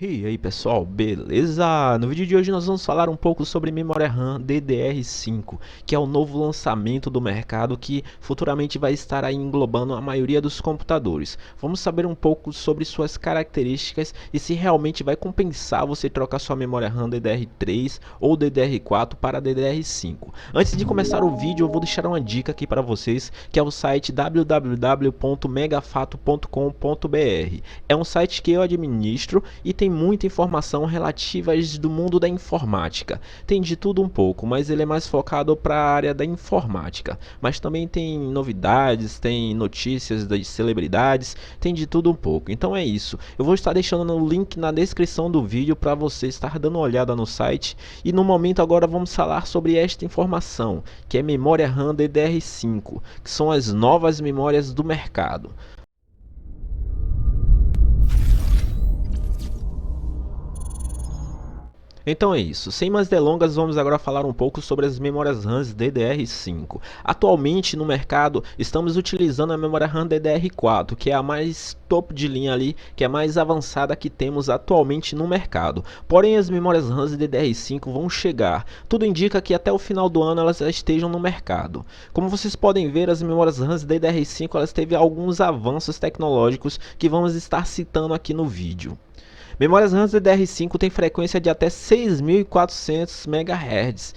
E aí pessoal, beleza? No vídeo de hoje nós vamos falar um pouco sobre memória RAM DDR5, que é o novo lançamento do mercado que futuramente vai estar aí englobando a maioria dos computadores. Vamos saber um pouco sobre suas características e se realmente vai compensar você trocar sua memória RAM DDR3 ou DDR4 para DDR5. Antes de começar o vídeo, eu vou deixar uma dica aqui para vocês, que é o site www.megafato.com.br. É um site que eu administro e tem muita informação relativa do mundo da informática. Tem de tudo um pouco, mas ele é mais focado para a área da informática. Mas também tem novidades, tem notícias das celebridades, tem de tudo um pouco. Então é isso. Eu vou estar deixando o link na descrição do vídeo para você estar dando uma olhada no site. E no momento agora vamos falar sobre esta informação, que é memória RAM DDR5, que são as novas memórias do mercado. Então é isso, sem mais delongas vamos agora falar um pouco sobre as memórias RAM DDR5. Atualmente no mercado estamos utilizando a memória RAM DDR4, que é a mais topo de linha ali, que é a mais avançada que temos atualmente no mercado. Porém as memórias RAM DDR5 vão chegar, tudo indica que até o final do ano elas já estejam no mercado. Como vocês podem ver, as memórias RAM DDR5 elas teve alguns avanços tecnológicos que vamos estar citando aqui no vídeo. Memórias RAM DDR5 tem frequência de até 6.400 MHz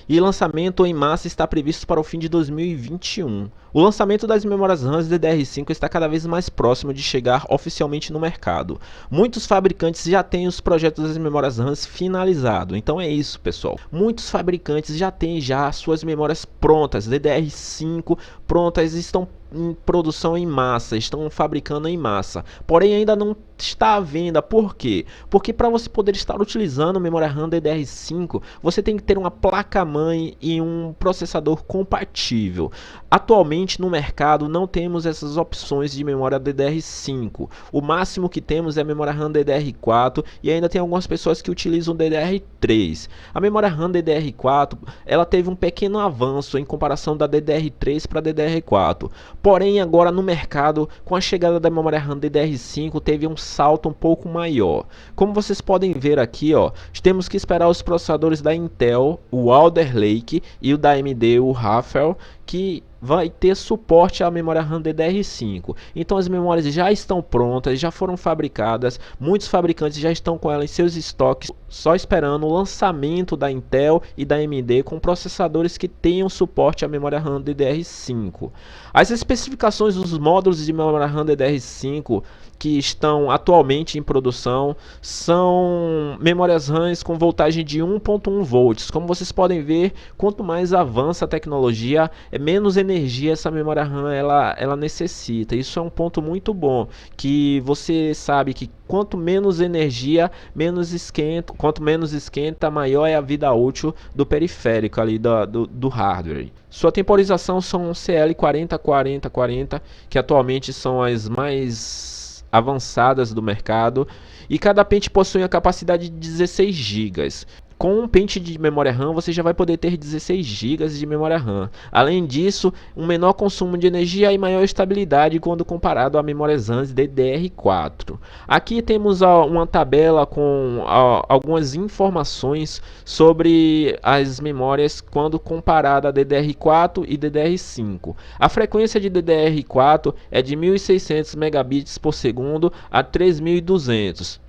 e lançamento em massa está previsto para o fim de 2021. O lançamento das memórias RAM DDR5 está cada vez mais próximo de chegar oficialmente no mercado. Muitos fabricantes já têm os projetos das memórias RAM finalizados. Então é isso, pessoal. Muitos fabricantes já têm suas memórias prontas, DDR5 prontas, estão em produção em massa, estão fabricando em massa, porém ainda não está à venda. Por quê? Porque para você poder estar utilizando memória RAM DDR5, você tem que ter uma placa-mãe e um processador compatível. Atualmente no mercado não temos essas opções de memória DDR5, o máximo que temos é a memória RAM DDR4 e ainda tem algumas pessoas que utilizam DDR3. A memória RAM DDR4 ela teve um pequeno avanço em comparação da DDR3 para DDR4. Porém, agora no mercado, com a chegada da memória RAM DDR5, teve um salto um pouco maior. Como vocês podem ver aqui, temos que esperar os processadores da Intel, o Alder Lake, e o da AMD, o Raptor, que vai ter suporte à memória RAM DDR5. Então as memórias já estão prontas, já foram fabricadas, muitos fabricantes já estão com ela em seus estoques, só esperando o lançamento da Intel e da AMD com processadores que tenham suporte à memória RAM DDR5. As especificações dos módulos de memória RAM DDR5 que estão atualmente em produção são memórias RAM com voltagem de 1.1 volts. Como vocês podem ver, quanto mais avança a tecnologia, menos energia essa memória RAM ela necessita. Isso é um ponto muito bom, que você sabe que quanto menos energia, menos esquenta. Quanto menos esquenta, maior é a vida útil do periférico ali do hardware. Sua temporização são CL40-40-40, que atualmente são as mais avançadas do mercado, e cada pente possui a capacidade de 16 GB. Com um pente de memória RAM você já vai poder ter 16 GB de memória RAM. Além disso, um menor consumo de energia e maior estabilidade quando comparado a memórias RAM DDR4. Aqui temos uma tabela com algumas informações sobre as memórias quando comparada a DDR4 e DDR5. A frequência de DDR4 é de 1.600 megabits por segundo a 3.200.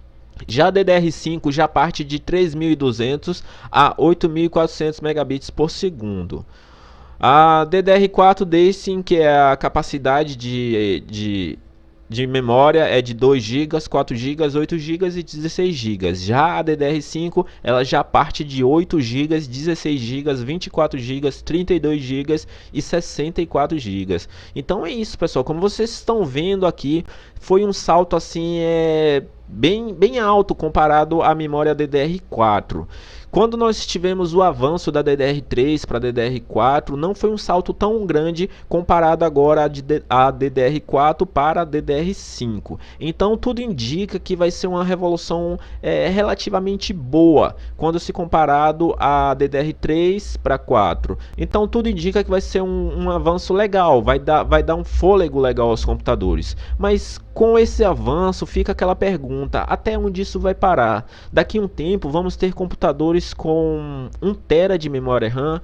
Já a DDR5 já parte de 3.200 a 8.400 megabits por segundo. A DDR4 Destin, que é a capacidade de memória, é de 2 GB, 4 GB, 8 GB e 16 GB. Já a DDR5 ela já parte de 8 GB, 16 GB, 24 GB, 32 GB e 64 GB. Então é isso, pessoal. Como vocês estão vendo aqui, foi um salto assim bem alto comparado à memória DDR4. Quando nós tivemos o avanço da DDR3 para DDR4, não foi um salto tão grande comparado agora a DDR4 para a DDR5. Então tudo indica que vai ser uma revolução relativamente boa quando se comparado a DDR3 para 4. Então tudo indica que vai ser um avanço legal, vai dar um fôlego legal aos computadores. Mas Com esse avanço fica aquela pergunta, até onde isso vai parar? Daqui a um tempo vamos ter computadores com 1 TB de memória RAM,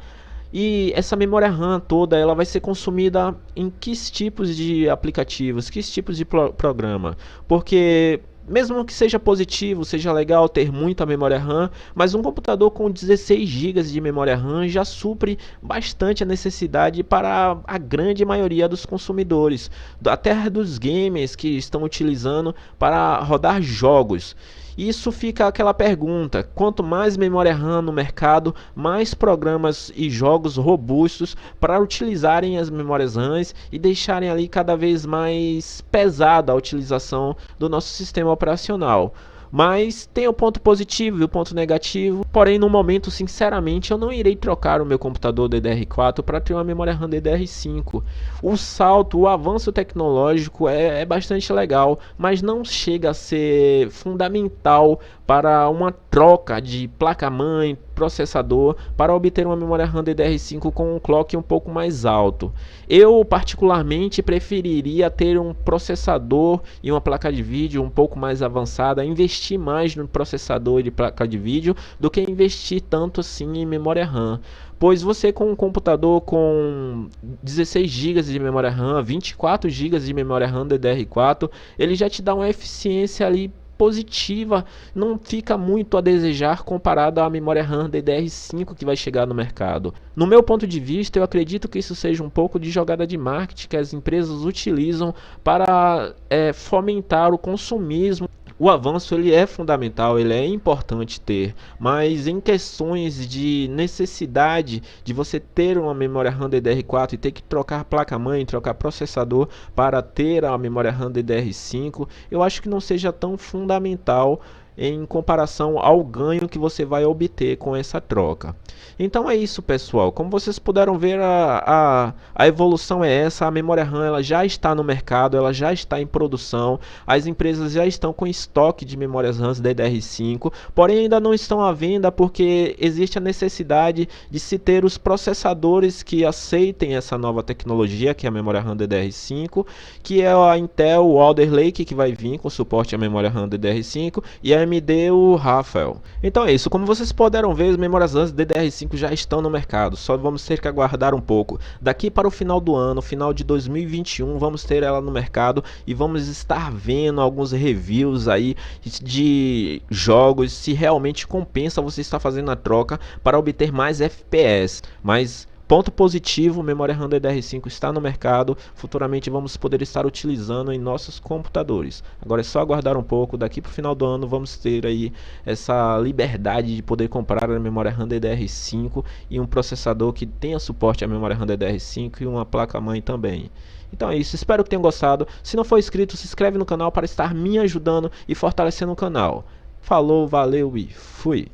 e essa memória RAM toda ela vai ser consumida em que tipos de aplicativos, que tipos de programa? Porque mesmo que seja positivo, seja legal ter muita memória RAM, mas um computador com 16 GB de memória RAM já supre bastante a necessidade para a grande maioria dos consumidores, até dos gamers que estão utilizando para rodar jogos. Isso fica aquela pergunta, quanto mais memória RAM no mercado, mais programas e jogos robustos para utilizarem as memórias RAMs e deixarem ali cada vez mais pesada a utilização do nosso sistema operacional. Mas tem o ponto positivo e o ponto negativo, porém no momento sinceramente eu não irei trocar o meu computador DDR4 para ter uma memória RAM DDR5. O salto, o avanço tecnológico é bastante legal, mas não chega a ser fundamental para uma troca de placa-mãe, processador, para obter uma memória RAM DDR5 com um clock um pouco mais alto. Eu particularmente preferiria ter um processador e uma placa de vídeo um pouco mais avançada, investir mais no processador e de placa de vídeo do que investir tanto assim em memória RAM. Pois você com um computador com 16 GB de memória RAM, 24 GB de memória RAM DDR4, ele já te dá uma eficiência ali positiva, não fica muito a desejar comparado à memória RAM DDR5 que vai chegar no mercado. No meu ponto de vista, eu acredito que isso seja um pouco de jogada de marketing que as empresas utilizam para fomentar o consumismo. O avanço ele é fundamental, ele é importante ter, mas em questões de necessidade de você ter uma memória RAM DDR4 e ter que trocar placa-mãe, trocar processador para ter a memória RAM DDR5, eu acho que não seja tão fundamental em comparação ao ganho que você vai obter com essa troca. Então é isso, pessoal. Como vocês puderam ver, a evolução é essa. A memória RAM ela já está no mercado, ela já está em produção. As empresas já estão com estoque de memórias RAM DDR5, porém ainda não estão à venda porque existe a necessidade de se ter os processadores que aceitem essa nova tecnologia, que é a memória RAM DDR5, que é a Intel o Alder Lake, que vai vir com suporte à memória RAM DDR5, e a AMD o Rafael. Então é isso, como vocês puderam ver, as memórias RAM DDR5 já estão no mercado, só vamos ter que aguardar um pouco. Daqui para o final do ano, final de 2021, vamos ter ela no mercado e vamos estar vendo alguns reviews aí de jogos, se realmente compensa você estar fazendo a troca para obter mais FPS. Mas ponto positivo, memória RAM DDR5 está no mercado, futuramente vamos poder estar utilizando em nossos computadores. Agora é só aguardar um pouco, daqui para o final do ano vamos ter aí essa liberdade de poder comprar a memória RAM DDR5 e um processador que tenha suporte à memória RAM DDR5 e uma placa-mãe também. Então é isso, espero que tenham gostado. Se não for inscrito, se inscreve no canal para estar me ajudando e fortalecendo o canal. Falou, valeu e fui!